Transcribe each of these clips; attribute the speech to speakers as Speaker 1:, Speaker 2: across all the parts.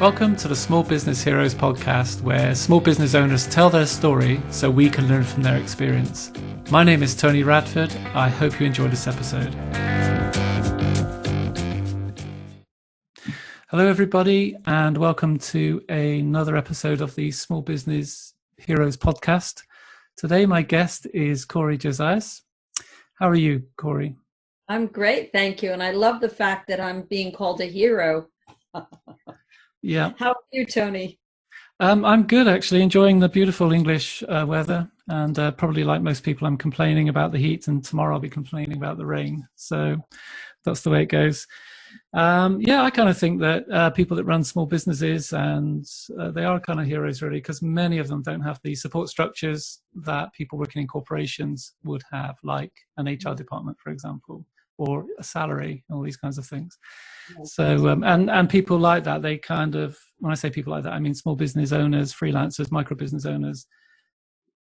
Speaker 1: Welcome to the Small Business Heroes podcast, where small business owners tell their story so we can learn from their experience. My name is Tony Radford. I hope you enjoy this episode. Hello, everybody, and welcome to another episode of the Small Business Heroes podcast. Today, my guest is Cori Josias. How are you, Cori?
Speaker 2: I'm great, thank you. And I love the fact that I'm being called a hero.
Speaker 1: Yeah.
Speaker 2: How are you, Tony?
Speaker 1: I'm good, actually, enjoying the beautiful English weather. And probably like most people, I'm complaining about the heat, and tomorrow I'll be complaining about the rain. So that's the way it goes. I kind of think that people that run small businesses, and they are kind of heroes, really, because many of them don't have the support structures that people working in corporations would have, like an HR department, for example, or a salary, all these kinds of things. So, and people like that, they kind of, when I say people like that, I mean small business owners, freelancers, micro business owners.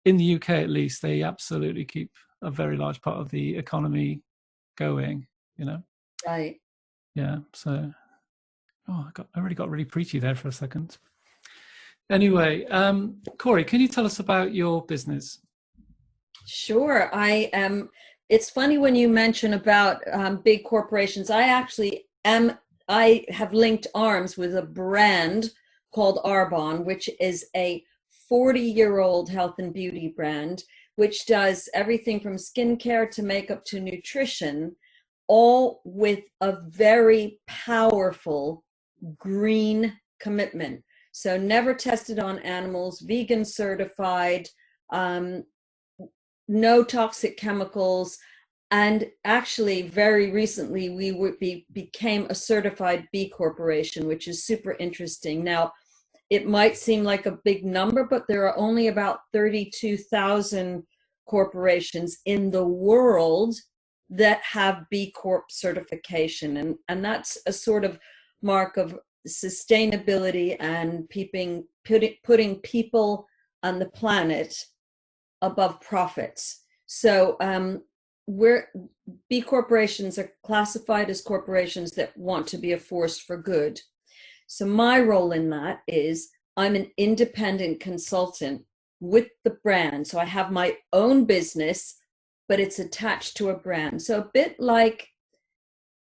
Speaker 1: In the UK, at least, they absolutely keep a very large part of the economy going, you know?
Speaker 2: Right.
Speaker 1: Yeah. So, I really got really preachy there for a second. Anyway, Cori, can you tell us about your business?
Speaker 2: Sure. It's funny when you mention about big corporations. I have linked arms with a brand called Arbonne, which is a 40-year-old health and beauty brand, which does everything from skincare to makeup to nutrition, all with a very powerful green commitment. So never tested on animals, vegan certified, no toxic chemicals. And actually, very recently, we became a certified B Corporation, which is super interesting. Now, it might seem like a big number, but there are only about 32,000 corporations in the world that have B Corp certification. And that's a sort of mark of sustainability and putting people on the planet above profits. So B corporations are classified as corporations that want to be a force for good. So my role in that is I'm an independent consultant with the brand. So I have my own business, but it's attached to a brand. So a bit like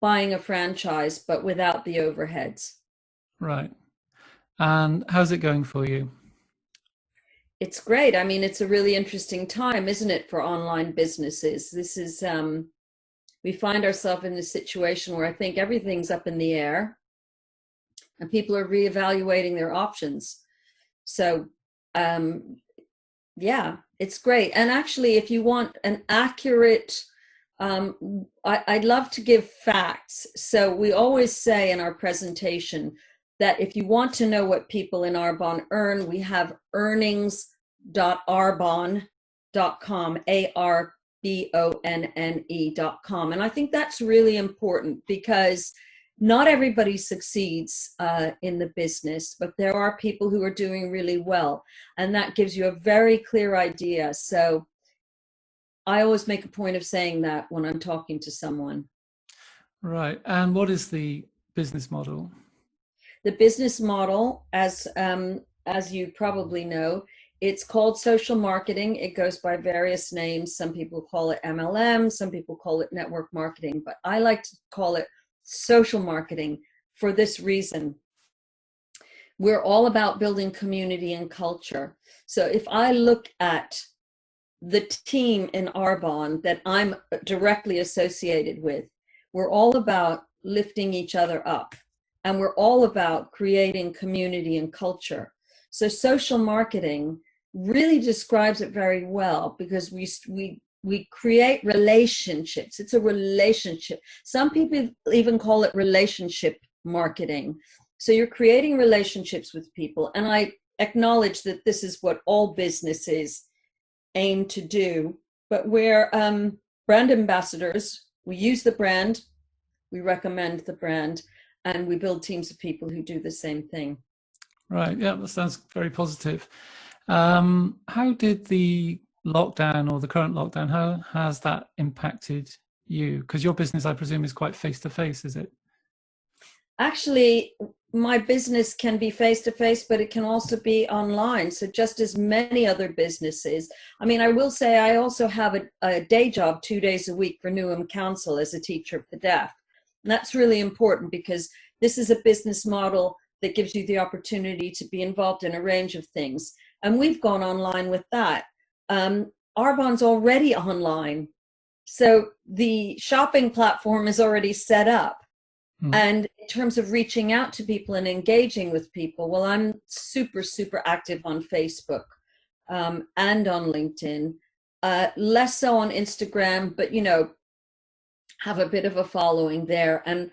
Speaker 2: buying a franchise, but without the overheads.
Speaker 1: Right. And how's it going for you?
Speaker 2: It's great. I mean, it's a really interesting time, isn't it, for online businesses? This is, we find ourselves in this situation where I think everything's up in the air and people are reevaluating their options. So, it's great. And actually, if you want an accurate, I'd love to give facts. So we always say in our presentation that if you want to know what people in Arbonne earn, we have earnings.arbonne.com, ARBONNE.com. And I think that's really important because not everybody succeeds in the business, but there are people who are doing really well. And that gives you a very clear idea. So I always make a point of saying that when I'm talking to someone.
Speaker 1: Right. And what is the business model?
Speaker 2: The business model, as you probably know, it's called social marketing. It goes by various names. Some people call it MLM, some people call it network marketing, but I like to call it social marketing for this reason. We're all about building community and culture. So if I look at the team in Arbonne that I'm directly associated with, we're all about lifting each other up. And we're all about creating community and culture. So social marketing really describes it very well because we create relationships. It's a relationship. Some people even call it relationship marketing. So you're creating relationships with people. And I acknowledge that this is what all businesses aim to do. But we're brand ambassadors. We use the brand. We recommend the brand. And we build teams of people who do the same thing.
Speaker 1: Right. Yeah, that sounds very positive. How did the lockdown or the current lockdown, how has that impacted you? Because your business, I presume, is quite face-to-face, is it?
Speaker 2: Actually, my business can be face-to-face, but it can also be online. So just as many other businesses. I mean, I will say I also have a day job 2 days a week for Newham Council as a teacher of the deaf. And that's really important because this is a business model that gives you the opportunity to be involved in a range of things. And we've gone online with that. Arbonne's already online. So the shopping platform is already set up. And in terms of reaching out to people and engaging with people, well, I'm super, super active on Facebook and on LinkedIn, less so on Instagram, but, you know, have a bit of a following there. And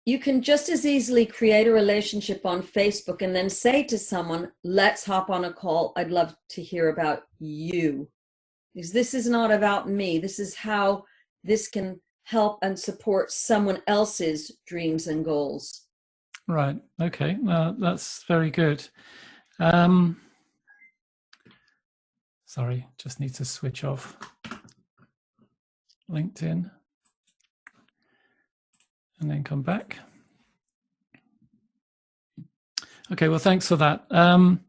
Speaker 2: you can just as easily create a relationship on Facebook and then say to someone, let's hop on a call. I'd love to hear about you. Because this is not about me. This is how this can help and support someone else's dreams and goals.
Speaker 1: Right. Okay. That's very good. Sorry, just need to switch off LinkedIn and then come back. Okay. Well, thanks for that. Can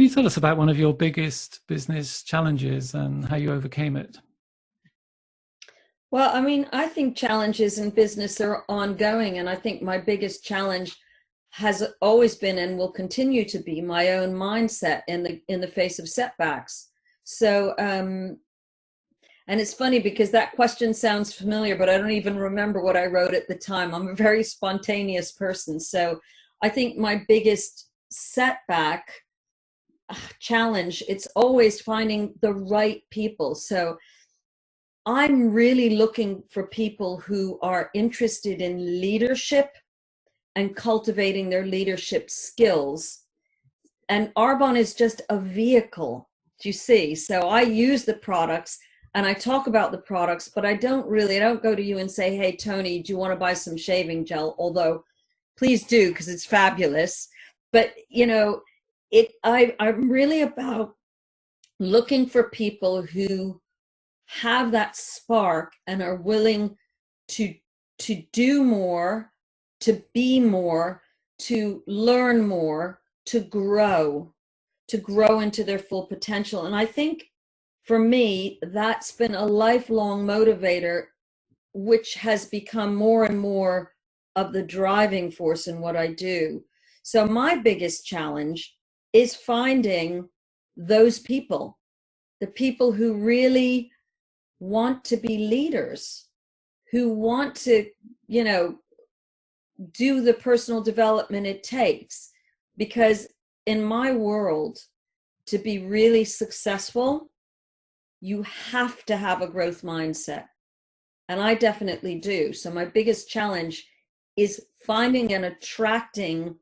Speaker 1: you tell us about one of your biggest business challenges and how you overcame it?
Speaker 2: Well, I mean, I think challenges in business are ongoing, and I think my biggest challenge has always been and will continue to be my own mindset in the face of setbacks. So, and it's funny because that question sounds familiar, but I don't even remember what I wrote at the time. I'm a very spontaneous person, so I think my biggest setback challenge, it's always finding the right people. So I'm really looking for people who are interested in leadership and cultivating their leadership skills. And Arbonne is just a vehicle, do you see? So I use the products and I talk about the products, but I don't go to you and say, hey, Tony, do you want to buy some shaving gel? Although please do, because it's fabulous. But, you know, I'm really about looking for people who have that spark and are willing to do more, to be more, to learn more, to grow into their full potential. And I think for me, that's been a lifelong motivator, which has become more and more of the driving force in what I do. So my biggest challenge is finding those people, the people who really want to be leaders, who want to, you know, do the personal development it takes. Because in my world, to be really successful, you have to have a growth mindset. And I definitely do. So my biggest challenge is finding and attracting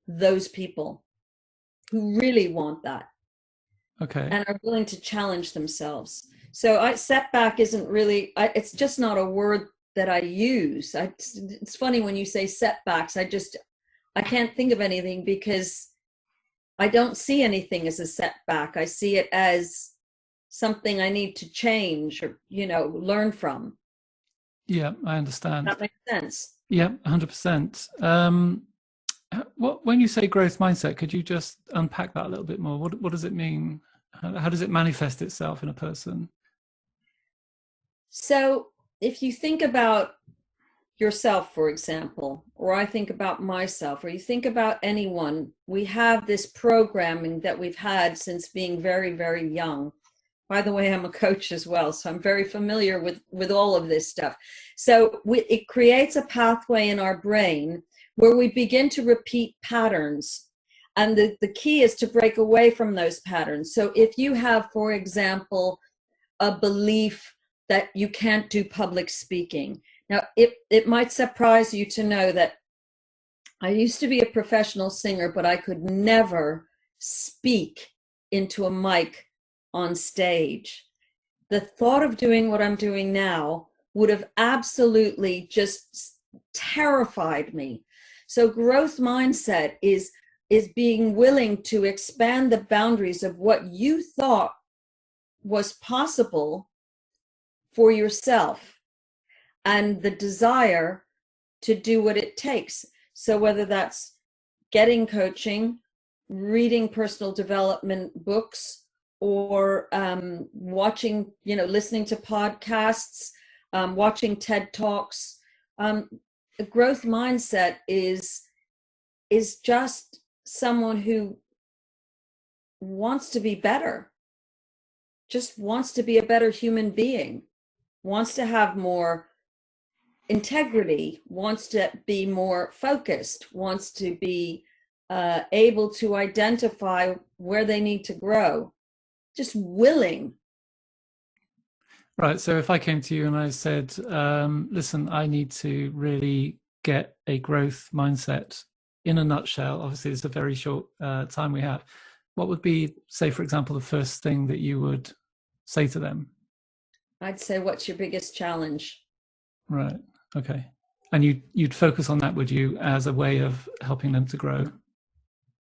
Speaker 2: those people who really want that.
Speaker 1: Okay.
Speaker 2: And are willing to challenge themselves. So setback isn't really, it's just not a word that I use. It's funny when you say setbacks, I can't think of anything because I don't see anything as a setback. I see it as something I need to change or, you know, learn from.
Speaker 1: Yeah, I understand.
Speaker 2: That makes sense.
Speaker 1: Yeah, 100%. When you say growth mindset, could you just unpack that a little bit more? What does it mean? How does it manifest itself in a person?
Speaker 2: So if you think about yourself, for example, or I think about myself, or you think about anyone, we have this programming that we've had since being very, very young. By the way, I'm a coach as well, so I'm very familiar with all of this stuff. So it creates a pathway in our brain where we begin to repeat patterns. And the key is to break away from those patterns. So if you have, for example, a belief that you can't do public speaking. Now, it might surprise you to know that I used to be a professional singer, but I could never speak into a mic on stage. The thought of doing what I'm doing now would have absolutely just terrified me. So growth mindset is being willing to expand the boundaries of what you thought was possible for yourself, and the desire to do what it takes. So whether that's getting coaching, reading personal development books, or watching, listening to podcasts, watching TED Talks. A growth mindset is just someone who wants to be better, just wants to be a better human being, wants to have more integrity, wants to be more focused, wants to be able to identify where they need to grow, just willing.
Speaker 1: Right. So if I came to you and I said, listen, I need to really get a growth mindset in a nutshell, obviously it's a very short time we have, what would be, say, for example, the first thing that you would say to them?
Speaker 2: I'd say, what's your biggest challenge?
Speaker 1: Right. Okay. And you'd focus on that, would you, as a way of helping them to grow?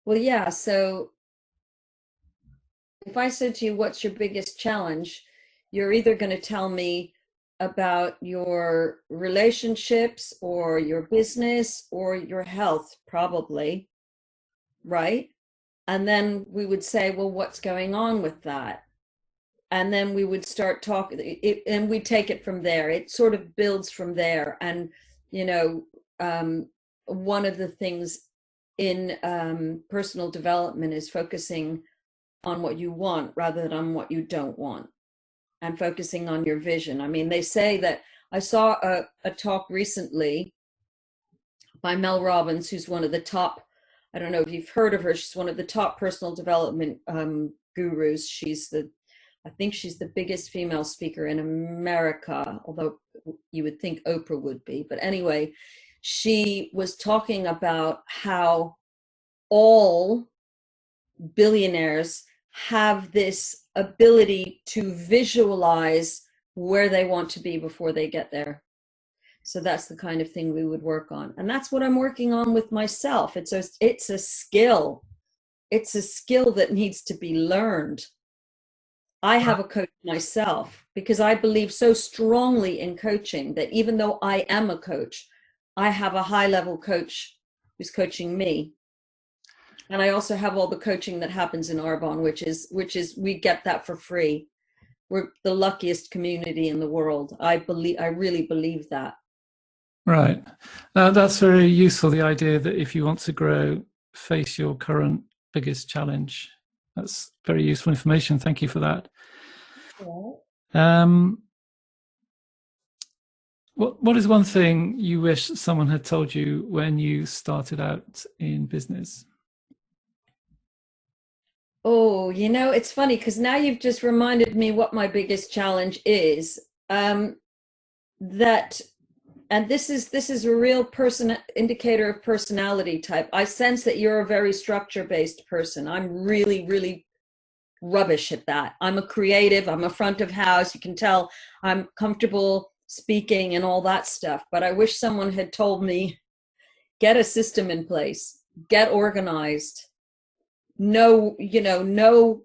Speaker 2: Well, yeah. So if I said to you, what's your biggest challenge? You're either going to tell me about your relationships or your business or your health, probably, right? And then we would say, well, what's going on with that? And then we would start talking, and we take it from there. It sort of builds from there. And, one of the things in personal development is focusing on what you want rather than on what you don't want, and focusing on your vision. I mean, they say that I saw a talk recently by Mel Robbins, who's one of the top, I don't know if you've heard of her, she's one of the top personal development gurus. I think she's the biggest female speaker in America, although you would think Oprah would be. But anyway, she was talking about how all billionaires have this ability to visualize where they want to be before they get there. So that's the kind of thing we would work on. And that's what I'm working on with myself. It's a skill. It's a skill that needs to be learned. I have a coach myself because I believe so strongly in coaching that even though I am a coach, I have a high-level coach who's coaching me. And I also have all the coaching that happens in Arbonne, which is we get that for free. We're the luckiest community in the world. I really believe that.
Speaker 1: Right. That's very useful, the idea that if you want to grow, face your current biggest challenge. That's very useful information. Thank you for that. What is one thing you wish someone had told you when you started out in business?
Speaker 2: Oh, it's funny because now you've just reminded me what my biggest challenge is. And this is a real indicator of personality type. I sense that you're a very structure-based person. I'm really, really rubbish at that. I'm a creative. I'm a front of house. You can tell I'm comfortable speaking and all that stuff. But I wish someone had told me, get a system in place, get organized, know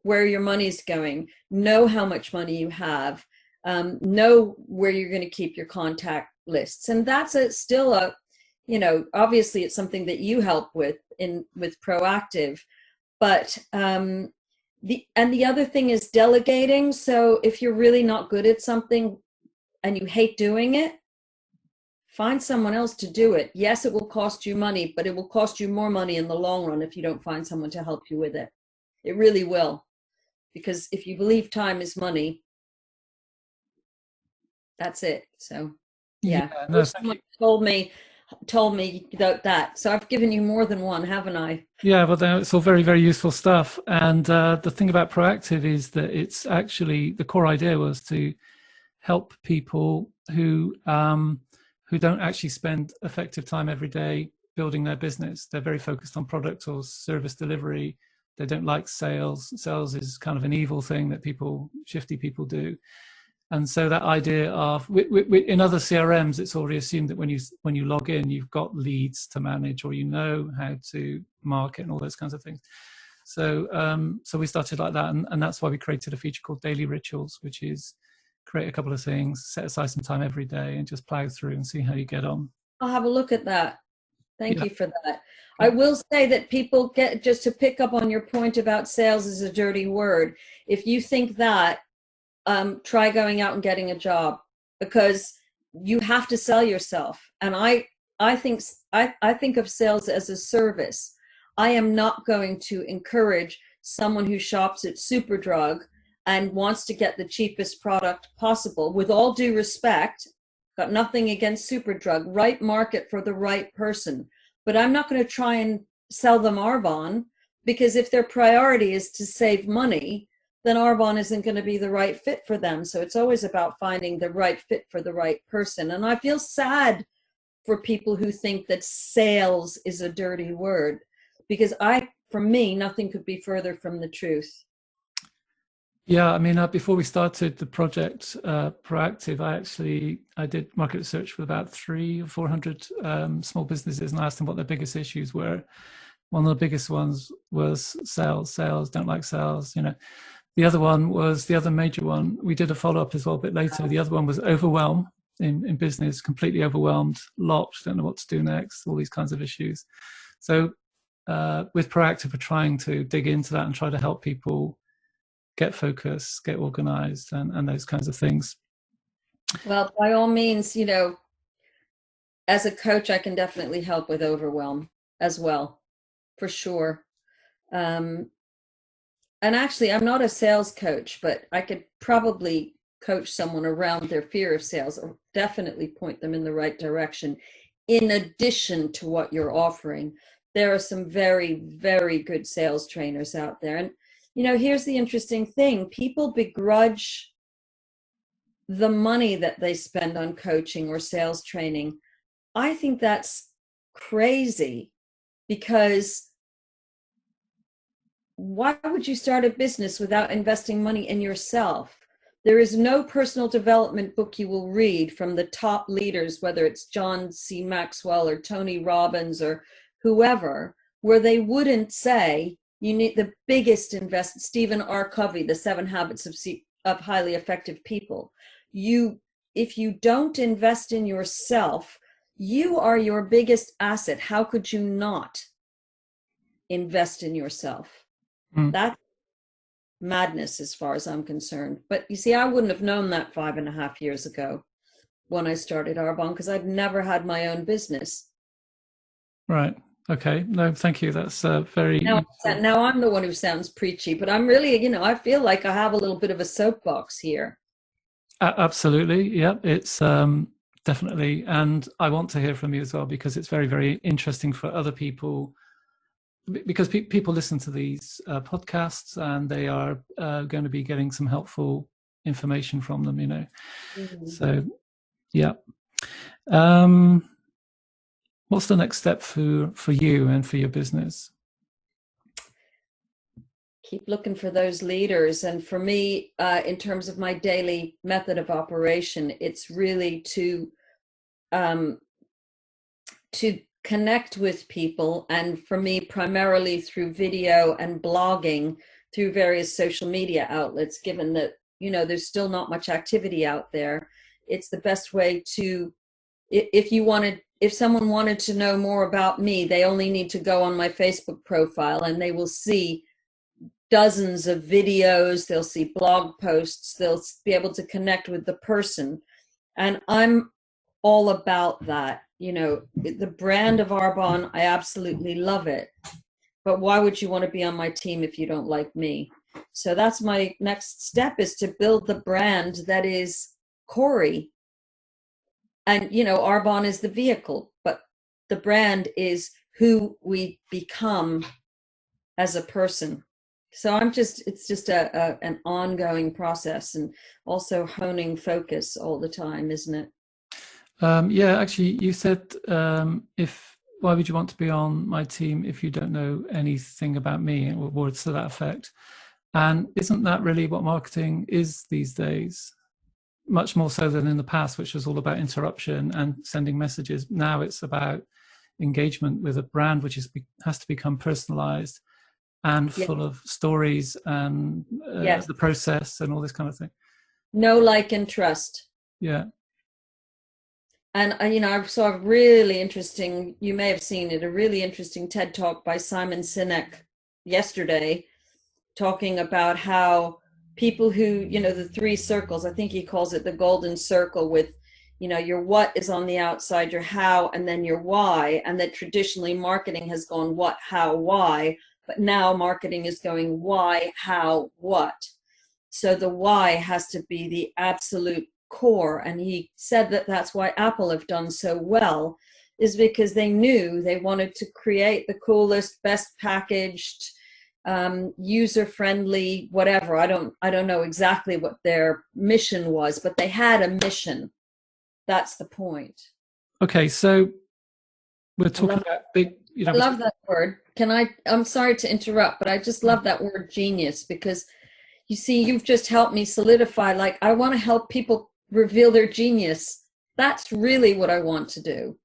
Speaker 2: where your money's going, know how much money you have, know where you're going to keep your contact lists. And that's still obviously it's something that you help with Proactiv, but the other thing is delegating. So if you're really not good at something and you hate doing it, find someone else to do it. Yes, it will cost you money, but it will cost you more money in the long run if you don't find someone to help you with it. It really will. Because if you believe time is money, that's it. So yeah,
Speaker 1: no,
Speaker 2: someone told me that. So I've given you more than one, haven't I?
Speaker 1: Yeah, but it's all very, very useful stuff. And the thing about Proactiv is that it's actually, the core idea was to help people who don't actually spend effective time every day building their business. They're very focused on product or service delivery. They don't like sales. Sales is kind of an evil thing that shifty people do. And so that idea of, in other CRMs, it's already assumed that when you log in, you've got leads to manage, or you know how to market and all those kinds of things. So we started like that, and that's why we created a feature called Daily Rituals, which is create a couple of things, set aside some time every day, and just plow through and see how you get on.
Speaker 2: I'll have a look at that. Thank
Speaker 1: Yeah.
Speaker 2: you for that. I will say that people get, just to pick up on your point about sales is a dirty word. If you think that, try going out and getting a job, because you have to sell yourself. And I think of sales as a service. I am not going to encourage someone who shops at Superdrug and wants to get the cheapest product possible. With all due respect, got nothing against Superdrug, right market for the right person. But I'm not going to try and sell them Arbonne, because if their priority is to save money, then Arbonne isn't going to be the right fit for them. So it's always about finding the right fit for the right person. And I feel sad for people who think that sales is a dirty word, because for me, nothing could be further from the truth.
Speaker 1: Yeah, I mean, before we started the project Proactiv, I did market research with about 300 or 400 small businesses, and I asked them what their biggest issues were. One of the biggest ones was sales, don't like sales, you know. The other major one, we did a follow-up as well a bit later. The other one was overwhelm in business, completely overwhelmed, locked, don't know what to do next, all these kinds of issues. So with Proactiv, we're trying to dig into that and try to help people get focused, get organized, and those kinds of things.
Speaker 2: Well, by all means, you know, as a coach, I can definitely help with overwhelm as well, for sure. And actually, I'm not a sales coach, but I could probably coach someone around their fear of sales, or definitely point them in the right direction. In addition to what you're offering, there are some very, very good sales trainers out there. And you know, here's the interesting thing. People begrudge the money that they spend on coaching or sales training. I think that's crazy, because why would you start a business without investing money in yourself? There is no personal development book you will read from the top leaders, whether it's John C. Maxwell or Tony Robbins or whoever, where they wouldn't say, you need the biggest investment. Stephen R. Covey, The 7 Habits of Highly Effective People. If you don't invest in yourself, you are your biggest asset. How could you not invest in yourself? That's madness as far as I'm concerned. But you see, I wouldn't have known that 5.5 years ago when I started Arbonne, because I'd never had my own business.
Speaker 1: Right. Okay. No, thank you. That's very...
Speaker 2: Now I'm the one who sounds preachy, but I'm really, you know, I feel like I have a little bit of a soapbox here.
Speaker 1: Absolutely. Yeah, it's definitely. And I want to hear from you as well, because it's very, very interesting for other people, because people listen to these podcasts and they are going to be getting some helpful information from them, you know. Mm-hmm. So, yeah. What's the next step for you and for your business?
Speaker 2: Keep looking for those leaders. And for me, in terms of my daily method of operation, it's really to connect with people. And for me, primarily through video and blogging through various social media outlets, given that, you know, there's still not much activity out there. It's the best way to, if someone wanted to know more about me, they only need to go on my Facebook profile and they will see dozens of videos, they'll see blog posts, they'll be able to connect with the person. And I'm all about that. You know, the brand of Arbonne, I absolutely love it. But why would you want to be on my team if you don't like me? So that's my next step, is to build the brand that is Cori. And, you know, Arbonne is the vehicle, but the brand is who we become as a person. So it's just an ongoing process, and also honing focus all the time, isn't it?
Speaker 1: Yeah, actually, you said, why would you want to be on my team if you don't know anything about me, or words to that effect? And isn't that really what marketing is these days? Much more so than in the past, which was all about interruption and sending messages. Now it's about engagement with a brand, which has to become personalized and full of stories and the process and all this kind of thing.
Speaker 2: Know, like, and trust.
Speaker 1: Yeah.
Speaker 2: And I saw a really interesting, you may have seen it, a really interesting TED talk by Simon Sinek yesterday, talking about how people who, the three circles, I think he calls it the golden circle, with, your what is on the outside, your how, and then your why. And that traditionally marketing has gone what, how, why, but now marketing is going why, how, what. So the why has to be the absolute core. And he said that that's why Apple have done so well, is because they knew they wanted to create the coolest, best packaged, user-friendly, whatever. I don't know exactly what their mission was, but they had a mission. That's the point.
Speaker 1: Okay, so we're talking about big.
Speaker 2: I love that word. I'm sorry to interrupt, but I just love that word genius, because you see, you've just helped me solidify, like, I want to help people reveal their genius. That's really what I want to do.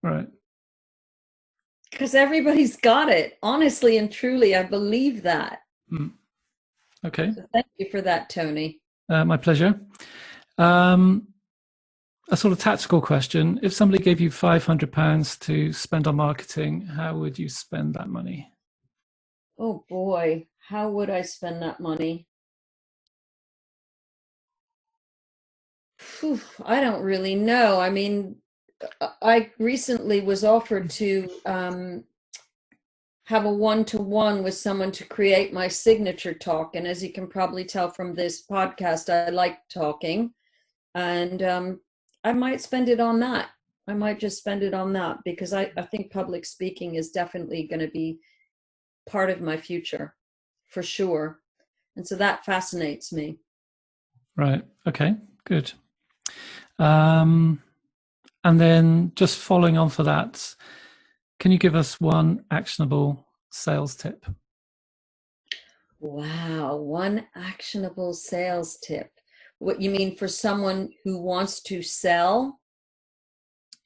Speaker 1: Right.
Speaker 2: Because everybody's got it. Honestly and truly, I believe that.
Speaker 1: Okay.
Speaker 2: So thank you for that, Tony.
Speaker 1: My pleasure. A sort of tactical question. If somebody gave you £500 to spend on marketing, how would you spend that money?
Speaker 2: Oh boy, how would I spend that money? I don't really know. I mean, I recently was offered to have a one-to-one with someone to create my signature talk. And as you can probably tell from this podcast, I like talking. And I might spend it on that. I might just spend it on that, because I think public speaking is definitely going to be part of my future, for sure. And so that fascinates me.
Speaker 1: Right. Okay, good. And then just following on for that, can you give us one actionable sales tip?
Speaker 2: Wow, one actionable sales tip. What you mean, for someone who wants to sell?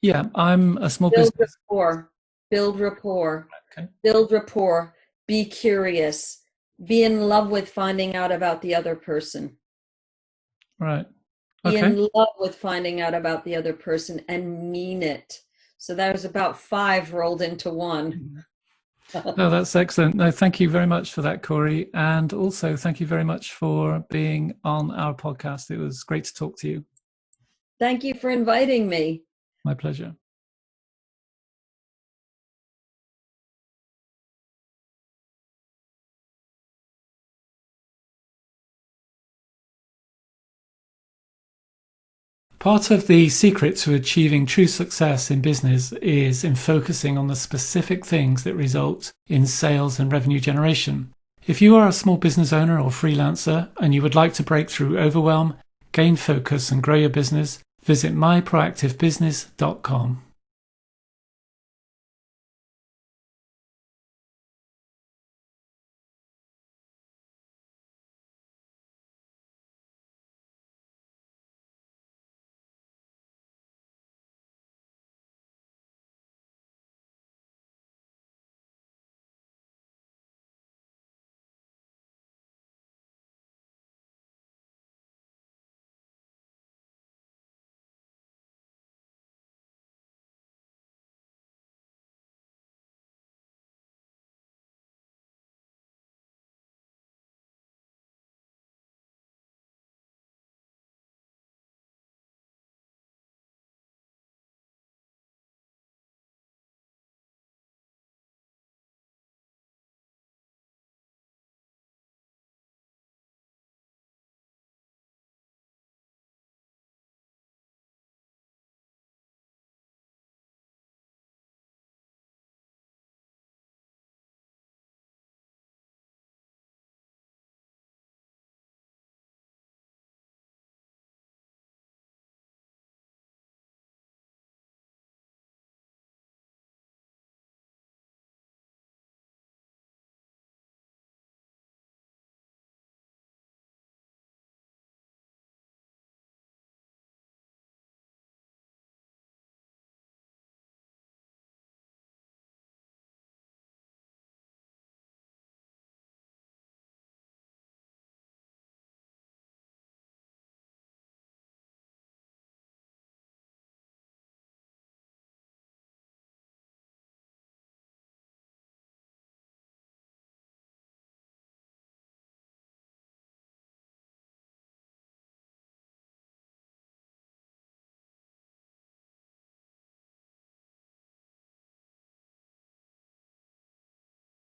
Speaker 1: Yeah, I'm a small business.
Speaker 2: Build rapport.
Speaker 1: Okay.
Speaker 2: Build rapport. Be curious. Be in love with finding out about the other person.
Speaker 1: Right.
Speaker 2: Be
Speaker 1: Okay.
Speaker 2: in love with finding out about the other person and mean it. So that was about 5 rolled into one.
Speaker 1: No, that's excellent. No, thank you very much for that, Cori. And also thank you very much for being on our podcast. It was great to talk to you.
Speaker 2: Thank you for inviting me.
Speaker 1: My pleasure. Part of the secret to achieving true success in business is in focusing on the specific things that result in sales and revenue generation. If you are a small business owner or freelancer and you would like to break through overwhelm, gain focus and grow your business, visit myproactivebusiness.com.